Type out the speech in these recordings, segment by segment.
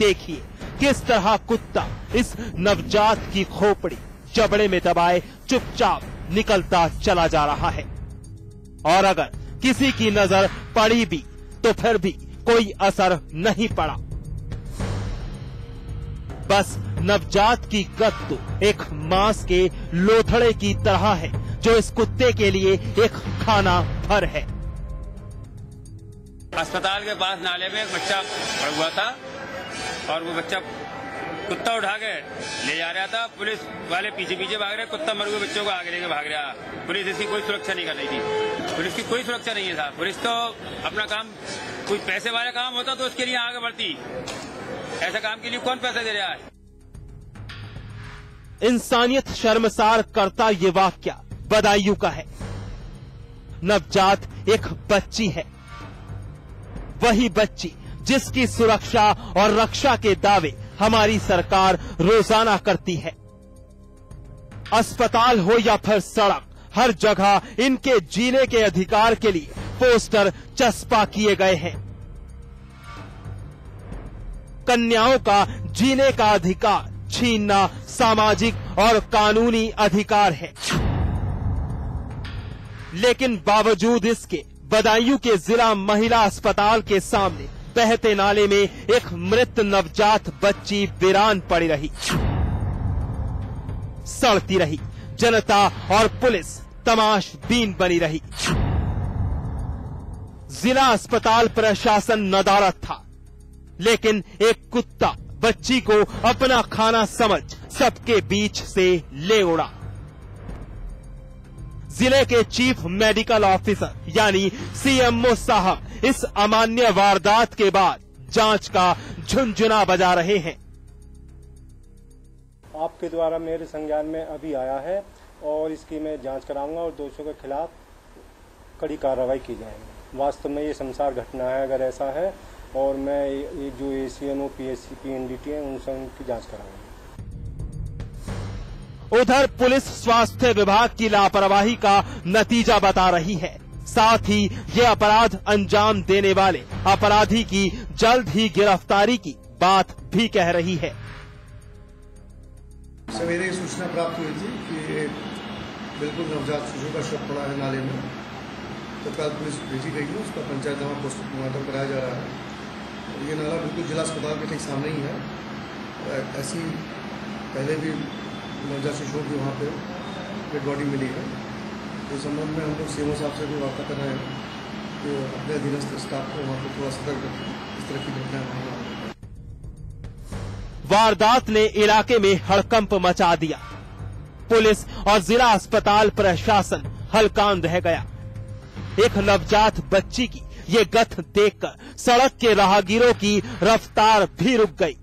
देखिए किस तरह कुत्ता इस नवजात की खोपड़ी जबड़े में दबाए चुपचाप निकलता चला जा रहा है। और अगर किसी की नजर पड़ी भी तो फिर भी कोई असर नहीं पड़ा। बस नवजात की गत तो एक मांस के लोथड़े की तरह है जो इस कुत्ते के लिए एक खाना भर है। अस्पताल के पास नाले में एक बच्चा पड़ा हुआ था और वो बच्चा कुत्ता उठा के ले जा रहा था। पुलिस वाले पीछे पीछे भाग रहे, कुत्ता मरे हुए बच्चों को आगे लेके भाग रहा। पुलिस इसकी कोई सुरक्षा नहीं कर रही थी। पुलिस की कोई सुरक्षा नहीं है साहब। पुलिस तो अपना काम, कोई पैसे वाला काम होता तो उसके लिए आगे बढ़ती। ऐसा काम के लिए कौन पैसा दे रहा है? इंसानियत शर्मसार करता ये वाक्या बदायूं का है। नवजात एक बच्ची है, वही बच्ची जिसकी सुरक्षा और रक्षा के दावे हमारी सरकार रोजाना करती है। अस्पताल हो या फिर सड़क, हर जगह इनके जीने के अधिकार के लिए पोस्टर चस्पा किए गए हैं। कन्याओं का जीने का अधिकार छीनना सामाजिक और कानूनी अधिकार है, लेकिन बावजूद इसके बदायूं के जिला महिला अस्पताल के सामने बहते नाले में एक मृत नवजात बच्ची वीरान पड़ी रही। सड़ती रही जनता और पुलिस तमाशबीन बनी रही। जिला अस्पताल प्रशासन नदारद था, लेकिन एक कुत्ता बच्ची को अपना खाना समझ सबके बीच से ले उड़ा। जिले के चीफ मेडिकल ऑफिसर यानी सीएमओ साहब इस अमान्य वारदात के बाद जांच का झुनझुना बजा रहे हैं। आपके द्वारा मेरे संज्ञान में अभी आया है और इसकी मैं जांच कराऊंगा और दोषियों के खिलाफ कड़ी कार्रवाई की जाएगी। वास्तव में ये शर्मसार घटना है अगर ऐसा है, और मैं ये जो एसीएमओ, पीएससी, पीएनडीटी है उनसे उनकी जांच कराऊंगा। उधर पुलिस स्वास्थ्य विभाग की लापरवाही का नतीजा बता रही है। साथ ही ये अपराध अंजाम देने वाले अपराधी की जल्द ही गिरफ्तारी की बात भी कह रही है। सवेरे सूचना प्राप्त हुई थी कि बिल्कुल नवजात शिशु का शव पड़ा है नाले में। तत्काल पुलिस भेजी गई है, उसका पंचायतनामा पोस्टमार्टम कराया जा रहा है। ये नाला बिल्कुल जिला अस्पताल के ठीक सामने ही है। ऐसी पहले भी नवजात शिशुओं की वहाँ पे डेड बॉडी मिली है। इस संबंध में हम लोग सीएमओ साहब से भी वार्ता कर रहे हैं कि अपने अधीनस्थ स्टाफ को वहाँ पर थोड़ा सतर्क रखें, इस तरह की घटनाएं वहाँ। वारदात ने इलाके में हड़कंप मचा दिया। पुलिस और जिला अस्पताल प्रशासन हलकान रह गया। एक नवजात बच्ची की ये गथ देखकर सड़क के राहगीरों की रफ्तार भी रुक गई।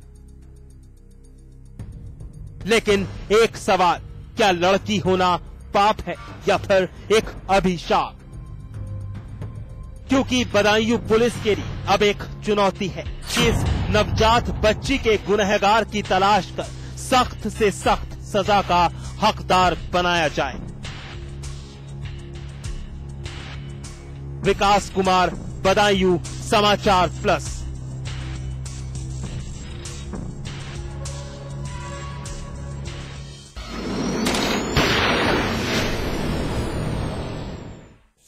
लेकिन एक सवाल, क्या लड़की होना पाप है या फिर एक अभिशाप? क्योंकि बदायूं पुलिस के लिए अब एक चुनौती है कि इस नवजात बच्ची के गुनहगार की तलाश कर सख्त से सख्त सजा का हकदार बनाया जाए। विकास कुमार, बदायूं समाचार प्लस।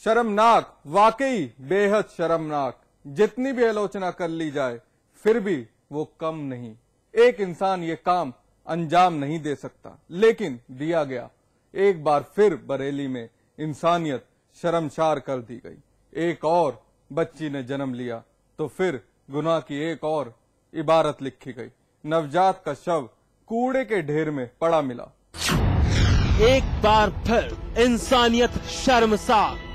शर्मनाक, वाकई बेहद शर्मनाक। जितनी भी आलोचना कर ली जाए फिर भी वो कम नहीं। एक इंसान ये काम अंजाम नहीं दे सकता, लेकिन दिया गया। एक बार फिर बरेली में इंसानियत शर्मसार कर दी गई। एक और बच्ची ने जन्म लिया तो फिर गुनाह की एक और इबारत लिखी गई। नवजात का शव कूड़े के ढेर में पड़ा मिला। एक बार फिर इंसानियत शर्मसार।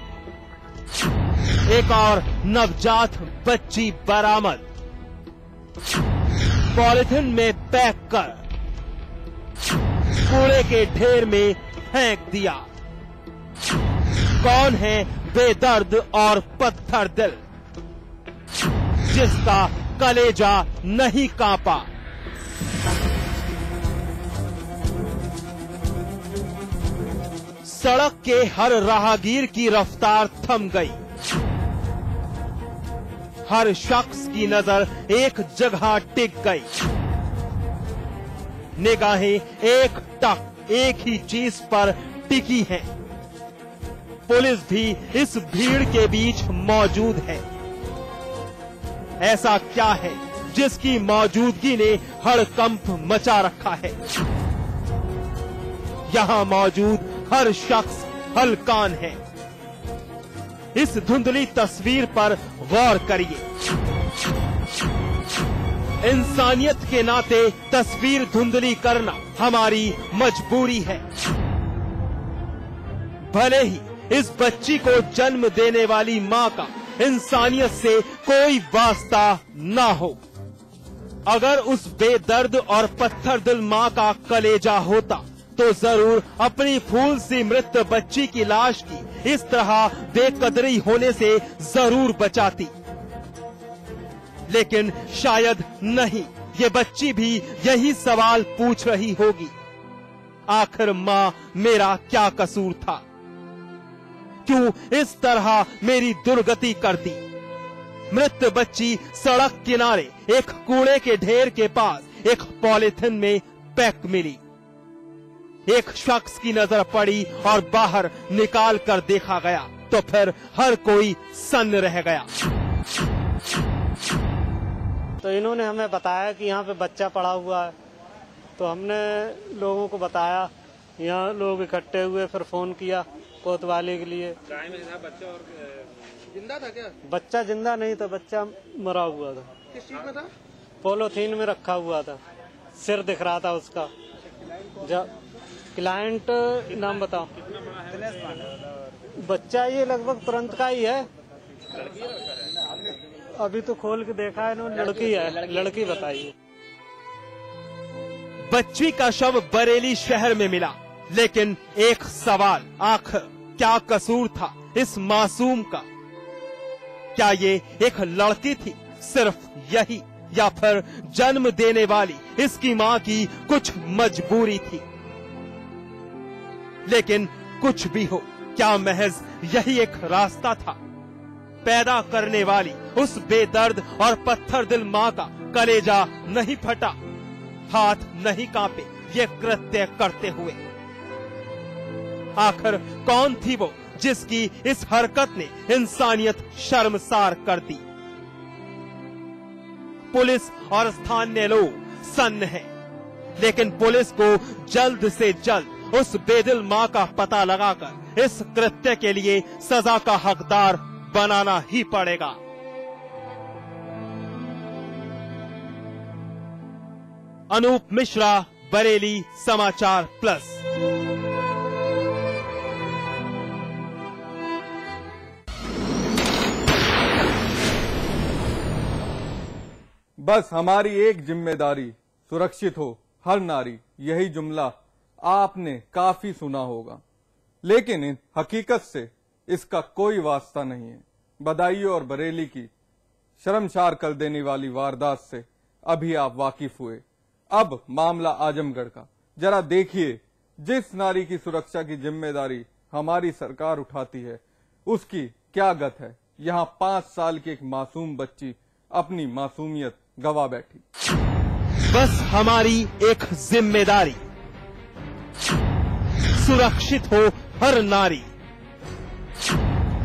एक और नवजात बच्ची बरामद, पॉलिथीन में पैक कर कूड़े के ढेर में फेंक दिया। कौन है बेदर्द और पत्थर दिल जिसका कलेजा नहीं कांपा? सड़क के हर राहगीर की रफ्तार थम गई। हर शख्स की नजर एक जगह टिक गई। निगाहें एक टक एक ही चीज पर टिकी हैं। पुलिस भी इस भीड़ के बीच मौजूद है। ऐसा क्या है जिसकी मौजूदगी ने हड़कंप मचा रखा है? यहां मौजूद हर शख्स हलकान है। इस धुंधली तस्वीर पर गौर करिए। इंसानियत के नाते तस्वीर धुंधली करना हमारी मजबूरी है। भले ही इस बच्ची को जन्म देने वाली मां का इंसानियत से कोई वास्ता ना हो। अगर उस बेदर्द और पत्थर दिल मां का कलेजा होता तो जरूर अपनी फूल सी मृत बच्ची की लाश की इस तरह बेकदरी होने से जरूर बचाती। लेकिन शायद नहीं, ये बच्ची भी यही सवाल पूछ रही होगी, आखिर मां मेरा क्या कसूर था? क्यों इस तरह मेरी दुर्गति कर दी? मृत बच्ची सड़क किनारे एक कूड़े के ढेर के पास एक पॉलिथिन में पैक मिली। एक शख्स की नजर पड़ी और बाहर निकाल कर देखा गया तो फिर हर कोई सन्न रह गया। तो इन्होंने हमें बताया कि यहाँ पे बच्चा पड़ा हुआ है, तो हमने लोगों को बताया। यहाँ लोग इकट्ठे हुए, फिर फोन किया कोतवाली के लिए। बच्चा और जिंदा था क्या? बच्चा जिंदा नहीं था, बच्चा मरा हुआ था। किस चीज में था? पॉलीथीन में रखा हुआ था, सिर दिख रहा था उसका। क्लाइंट नाम बताओ। बच्चा ये लगभग तुरंत का ही है। अभी तो खोल के देखा है इन्होंने, लड़की है। लड़की बताइए। बच्ची का शव बरेली शहर में मिला, लेकिन एक सवाल, आखिर क्या कसूर था इस मासूम का? क्या ये एक लड़की थी, सिर्फ यही, या फिर जन्म देने वाली इसकी मां की कुछ मजबूरी थी? लेकिन कुछ भी हो, क्या महज यही एक रास्ता था? पैदा करने वाली उस बेदर्द और पत्थर दिल मां का कलेजा नहीं फटा, हाथ नहीं कांपे ये कृत्य करते हुए? आखिर कौन थी वो जिसकी इस हरकत ने इंसानियत शर्मसार कर दी? पुलिस और स्थानीय लोग सन्न हैं, लेकिन पुलिस को जल्द से जल्द उस बेदिल मां का पता लगाकर इस कृत्य के लिए सजा का हकदार बनाना ही पड़ेगा। अनूप मिश्रा, बरेली समाचार प्लस। बस हमारी एक जिम्मेदारी, सुरक्षित हो हर नारी। यही जुमला आपने काफी सुना होगा, लेकिन इन हकीकत से इसका कोई वास्ता नहीं है। बदायूं और बरेली की शर्मसार कर देने वाली वारदात से अभी आप वाकिफ हुए। अब मामला आजमगढ़ का। जरा देखिए, जिस नारी की सुरक्षा की जिम्मेदारी हमारी सरकार उठाती है उसकी क्या गत है। यहाँ 5 साल की एक मासूम बच्ची अपनी मासूमियत गवा बैठी। बस हमारी एक जिम्मेदारी, सुरक्षित हो हर नारी।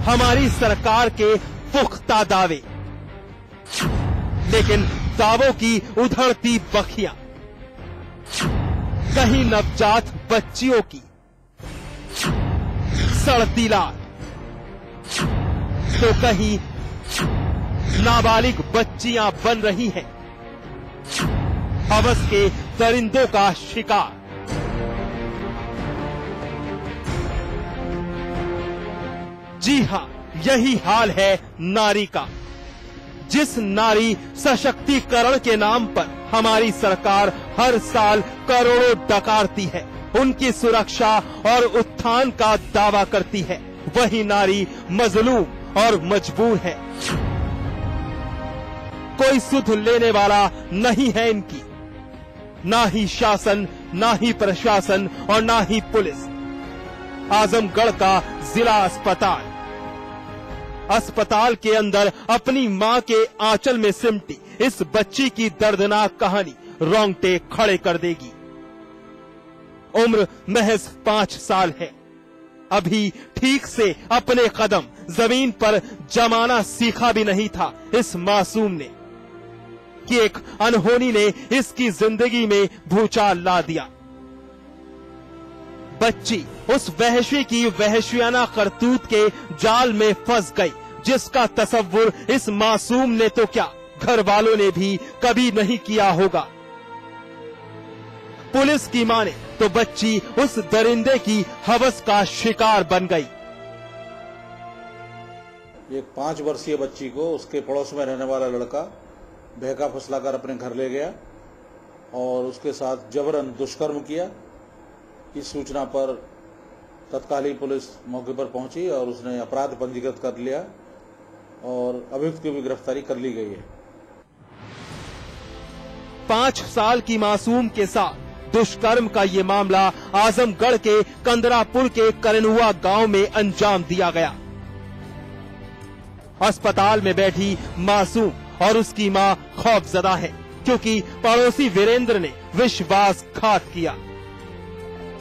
हमारी सरकार के पुख्ता दावे, लेकिन दावों की उधड़ती बखियां। कहीं नवजात बच्चियों की सड़ती लाल, तो कहीं नाबालिग बच्चियां बन रही हैं हवस के दरिंदों का शिकार। जी हां, यही हाल है नारी का। जिस नारी सशक्तिकरण के नाम पर हमारी सरकार हर साल करोड़ों डकारती है, उनकी सुरक्षा और उत्थान का दावा करती है, वही नारी मजलूम और मजबूर है। कोई सुध लेने वाला नहीं है इनकी, ना ही शासन, ना ही प्रशासन और ना ही पुलिस। आजमगढ़ का जिला अस्पताल अस्पताल के अंदर अपनी मां के आंचल में सिमटी इस बच्ची की दर्दनाक कहानी रोंगटे खड़े कर देगी। उम्र महज 5 साल है। अभी ठीक से अपने कदम जमीन पर जमाना सीखा भी नहीं था इस मासूम ने कि एक अनहोनी ने इसकी जिंदगी में भूचाल ला दिया। बच्ची उस वहशी की वहशियाना करतूत के जाल में फंस गई जिसका तसव्वुर इस मासूम ने तो क्या घर वालों ने भी कभी नहीं किया होगा। पुलिस की माने तो बच्ची उस दरिंदे की हवस का शिकार बन गई। एक 5 वर्षीय बच्ची को उसके पड़ोस में रहने वाला लड़का बहका फुसलाकर अपने घर ले गया और उसके साथ जबरन दुष्कर्म किया। इस सूचना पर तत्कालीन पुलिस मौके पर पहुंची और उसने अपराध पंजीकृत कर लिया और अभियुक्त की भी गिरफ्तारी कर ली गई है। 5 साल की मासूम के साथ दुष्कर्म का ये मामला आजमगढ़ के कंदरापुर के करनुआ गांव में अंजाम दिया गया। अस्पताल में बैठी मासूम और उसकी मां खौफजदा है क्योंकि पड़ोसी वीरेंद्र ने विश्वासघात किया,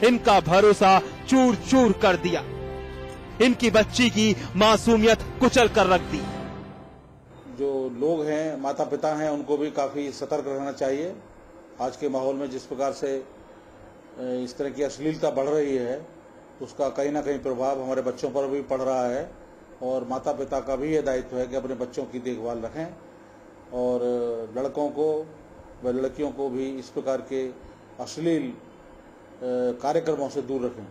इनका भरोसा चूर चूर कर दिया, इनकी बच्ची की मासूमियत कुचल कर रख दी। जो लोग हैं, माता पिता हैं, उनको भी काफी सतर्क रहना चाहिए। आज के माहौल में जिस प्रकार से इस तरह की अश्लीलता बढ़ रही है उसका कहीं ना कहीं प्रभाव हमारे बच्चों पर भी पड़ रहा है और माता पिता का भी ये दायित्व है कि अपने बच्चों की देखभाल रखें और लड़कों को व लड़कियों को भी इस प्रकार के अश्लील कार्यक्रमों से दूर रखें।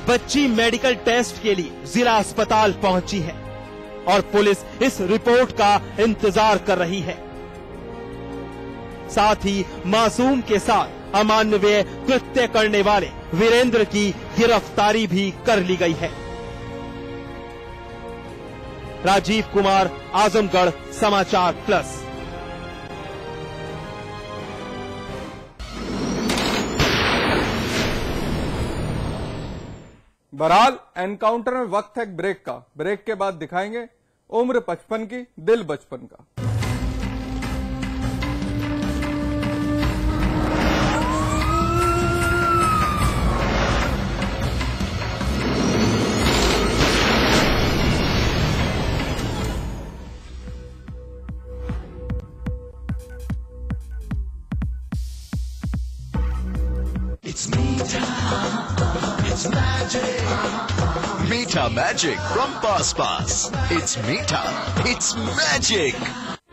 बच्ची मेडिकल टेस्ट के लिए जिला अस्पताल पहुंची है और पुलिस इस रिपोर्ट का इंतजार कर रही है। साथ ही मासूम के साथ अमानवीय कृत्य करने वाले वीरेंद्र की गिरफ्तारी भी कर ली गई है। राजीव कुमार, आजमगढ़ समाचार प्लस। बहरहाल एनकाउंटर में वक्त है ब्रेक का। ब्रेक के बाद दिखाएंगे उम्र 55 की, दिल बचपन का। It's Meeta. It's magic. Meeta magic from Pass Pass. It's Meeta. It's magic.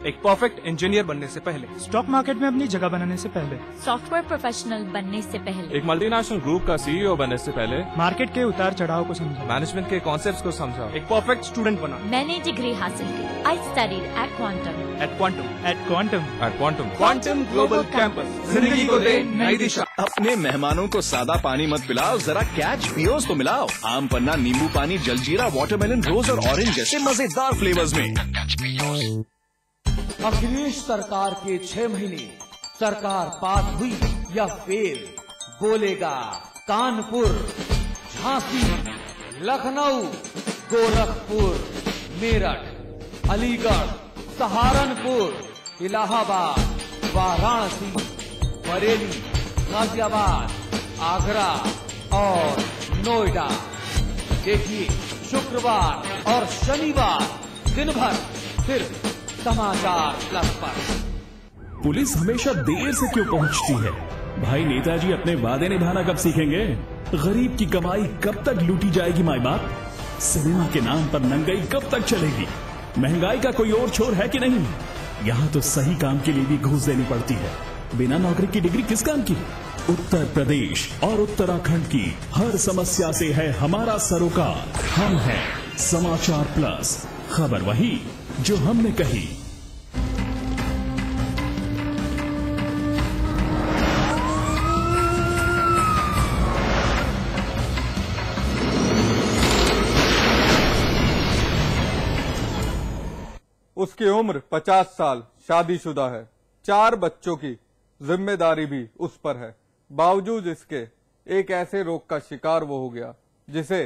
एक परफेक्ट इंजीनियर बनने से पहले, स्टॉक मार्केट में अपनी जगह बनाने से पहले, सॉफ्टवेयर प्रोफेशनल बनने से पहले, एक मल्टीनेशनल ग्रुप का सीईओ बनने से पहले, मार्केट के उतार चढ़ाव को समझा, मैनेजमेंट के कॉन्सेप्ट्स को समझा, एक परफेक्ट स्टूडेंट बना। मैंने डिग्री हासिल की। I studied at quantum global campus. जिंदगी को दे नई दिशा। अपने मेहमानों को सादा पानी मत पिलाओ, जरा कैच पियोस तो मिलाओ। आम पन्ना, नींबू पानी, जलजीरा, वाटरमेलन, रोज और ऑरेंज जैसे मजेदार फ्लेवर्स में। अखिलेश सरकार के 6 महीने, सरकार पास हुई या फेल, बोलेगा कानपुर, झांसी, लखनऊ, गोरखपुर, मेरठ, अलीगढ़, सहारनपुर, इलाहाबाद, वाराणसी, बरेली, गाजियाबाद, आगरा और नोएडा। देखिए शुक्रवार और शनिवार दिन भर सिर्फ समाचार प्लस पर। पुलिस हमेशा देर से क्यों पहुंचती है? भाई नेताजी अपने वादे निभाना कब सीखेंगे? गरीब की कमाई कब तक लूटी जाएगी माई बाप? सिनेमा के नाम पर नंगाई कब तक चलेगी? महंगाई का कोई और छोर है कि नहीं? यहाँ तो सही काम के लिए भी घूस देनी पड़ती है। बिना नौकरी की डिग्री किस काम की? उत्तर प्रदेश और उत्तराखंड की हर समस्या से है हमारा सरोकार। हम हैं समाचार प्लस, खबर वही जो हमने कही। उसकी उम्र 50 साल, शादीशुदा है, 4 बच्चों की जिम्मेदारी भी उस पर है। बावजूद इसके एक ऐसे रोग का शिकार वो हो गया जिसे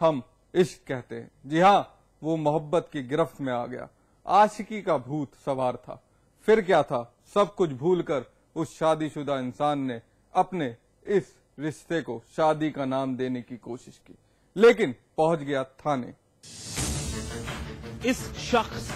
हम इश्क कहते हैं। जी हाँ, वो मोहब्बत की गिरफ्त में आ गया। आशिकी का भूत सवार था। फिर क्या था, सब कुछ भूलकर उस शादीशुदा इंसान ने अपने इस रिश्ते को शादी का नाम देने की कोशिश की, लेकिन पहुंच गया थाने। इस शख्स